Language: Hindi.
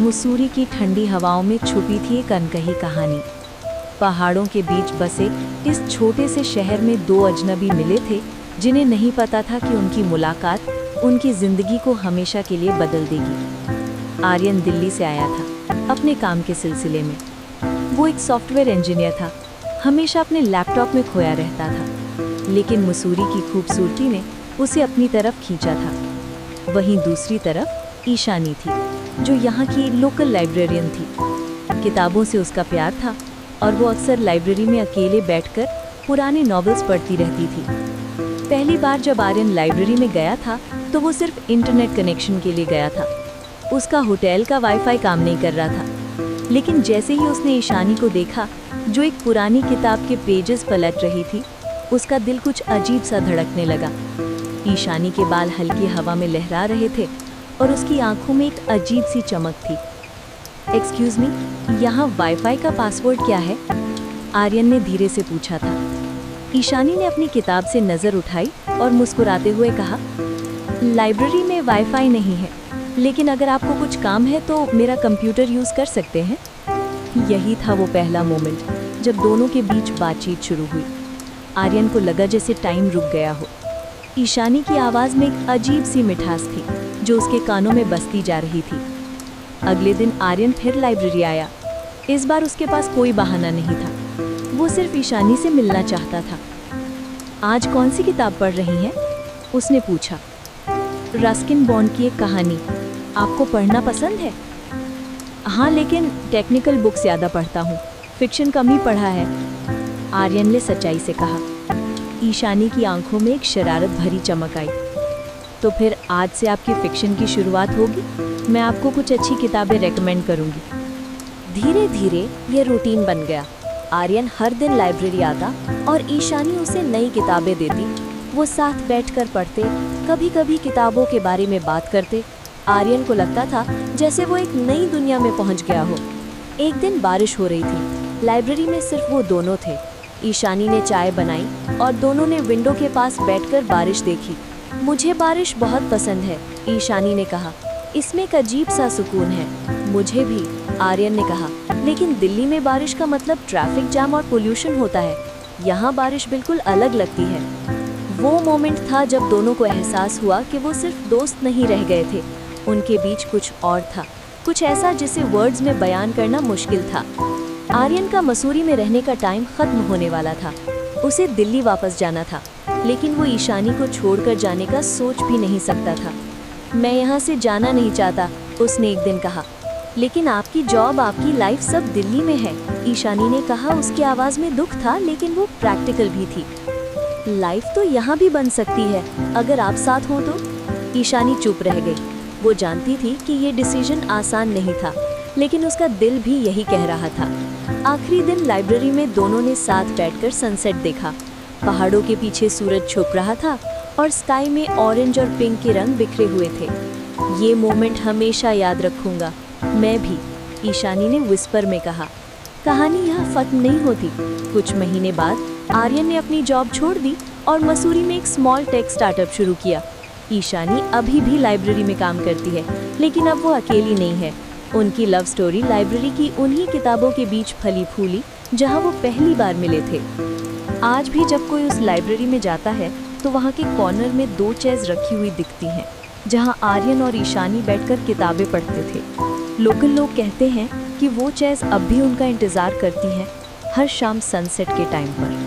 मुसूरी की ठंडी हवाओं में छुपी थी एक अनकही कहानी। पहाड़ों के बीच बसे इस छोटे से शहर में दो अजनबी मिले थे जिन्हें नहीं पता था कि उनकी मुलाकात उनकी जिंदगी को हमेशा के लिए बदल देगी। आर्यन दिल्ली से आया था अपने काम के सिलसिले में। वो एक सॉफ्टवेयर इंजीनियर था, हमेशा अपने लैपटॉप में खोया रहता था, लेकिन मसूरी की खूबसूरती ने उसे अपनी तरफ खींचा था। वहीं दूसरी तरफ ईशानी थी, जो यहाँ की लोकल लाइब्रेरियन थी। किताबों से उसका प्यार था और वो अक्सर लाइब्रेरी में अकेले बैठकर पुराने नॉवेल्स पढ़ती रहती थी। पहली बार जब आर्यन लाइब्रेरी में गया था तो वो सिर्फ इंटरनेट कनेक्शन के लिए गया था। उसका होटल का वाईफाई काम नहीं कर रहा था, लेकिन जैसे ही उसने ईशानी को देखा जो एक पुरानी किताब के पेजेस पलट रही थी, उसका दिल कुछ अजीब सा धड़कने लगा। ईशानी के बाल हल्की हवा में लहरा रहे थे और उसकी आंखों में एक अजीब सी चमक थी। एक्सक्यूज मी, यहाँ वाईफाई का पासवर्ड क्या है? आर्यन ने धीरे से पूछा था। ईशानी ने अपनी किताब से नज़र उठाई और मुस्कुराते हुए कहा, लाइब्रेरी में वाईफाई नहीं है, लेकिन अगर आपको कुछ काम है तो मेरा कंप्यूटर यूज़ कर सकते हैं। यही था वो पहला मोमेंट जब दोनों के बीच बातचीत शुरू हुई। आर्यन को लगा जैसे टाइम रुक गया हो। ईशानी की आवाज़ में एक अजीब सी मिठास थी जो उसके कानों में बसती जा रही थी। अगले दिन आर्यन फिर लाइब्रेरी आया। इस बार उसके पास कोई बहाना नहीं था, वो सिर्फ ईशानी से मिलना चाहता था। आज कौन सी किताब पढ़ रही हैं? उसने पूछा। रस्किन बॉन्ड की एक कहानी। आपको पढ़ना पसंद है? हाँ, लेकिन टेक्निकल बुक्स ज़्यादा पढ़ता हूँ, फिक्शन कम ही पढ़ा है, आर्यन ने सच्चाई से कहा। ईशानी की आंखों में एक शरारत भरी चमक आई। तो फिर आज से आपकी फिक्शन की शुरुआत होगी। मैं आपको कुछ अच्छी किताबें रेकमेंड करूँगी। धीरे धीरे ये रूटीन बन गया। आर्यन हर दिन लाइब्रेरी आता और ईशानी उसे नई किताबें देती। वो साथ बैठकर पढ़ते, कभी कभी किताबों के बारे में बात करते। आर्यन को लगता था जैसे वो एक नई दुनिया में पहुंच गया हो। एक दिन बारिश हो रही थी। लाइब्रेरी में सिर्फ वो दोनों थे। ईशानी ने चाय बनाई और दोनों ने विंडो के पास बैठकर बारिश देखी। मुझे बारिश बहुत पसंद है, ईशानी ने कहा। इसमें एक अजीब सा सुकून है। मुझे भी, आर्यन ने कहा। लेकिन दिल्ली में बारिश का मतलब ट्रैफिक जाम और पोल्यूशन होता है। यहाँ बारिश बिल्कुल अलग लगती है। वो मोमेंट था जब दोनों को एहसास हुआ कि वो सिर्फ दोस्त नहीं रह गए थे, उनके बीच कुछ और था, कुछ ऐसा जिसे वर्ड्स में बयान करना मुश्किल था। आर्यन का मसूरी में रहने का टाइम खत्म होने वाला था। उसे दिल्ली वापस जाना था, लेकिन वो ईशानी को छोड़कर जाने का सोच भी नहीं सकता था। मैं यहाँ से जाना नहीं चाहता, उसने एक दिन कहा। लेकिन आपकी जॉब, आपकी लाइफ सब दिल्ली में है, ईशानी ने कहा। उसकी आवाज़ में दुख था, लेकिन वो प्रैक्टिकल भी थी। लाइफ तो यहाँ भी बन सकती है अगर आप साथ हो तो। ईशानी चुप रह गई। वो जानती थी कि ये डिसीजन आसान नहीं था, लेकिन उसका दिल भी यही कह रहा था। आखिरी दिन लाइब्रेरी में दोनों ने साथ बैठकर सनसेट देखा। पहाड़ों के पीछे सूरज छुप रहा था और स्काई में ऑरेंज और पिंक के रंग बिखरे हुए थे। ये मोमेंट हमेशा याद रखूंगा। मैं भी, ईशानी ने विस्पर में कहा। कहानी यहाँ खत्म नहीं होती। कुछ महीने बाद आर्यन ने अपनी जॉब छोड़ दी और मसूरी में एक स्मॉल टेक स्टार्टअप शुरू किया। ईशानी अभी भी लाइब्रेरी में काम करती है, लेकिन अब वो अकेली नहीं है। उनकी लव स्टोरी लाइब्रेरी की उन्हीं किताबों के बीच फली फूली जहाँ वो पहली बार मिले थे। आज भी जब कोई उस लाइब्रेरी में जाता है तो वहाँ के कॉर्नर में दो चेयर्स रखी हुई दिखती हैं, जहाँ आर्यन और ईशानी बैठकर किताबें पढ़ते थे। लोकल लोग कहते हैं कि वो चेयर्स अब भी उनका इंतज़ार करती हैं, हर शाम सनसेट के टाइम पर।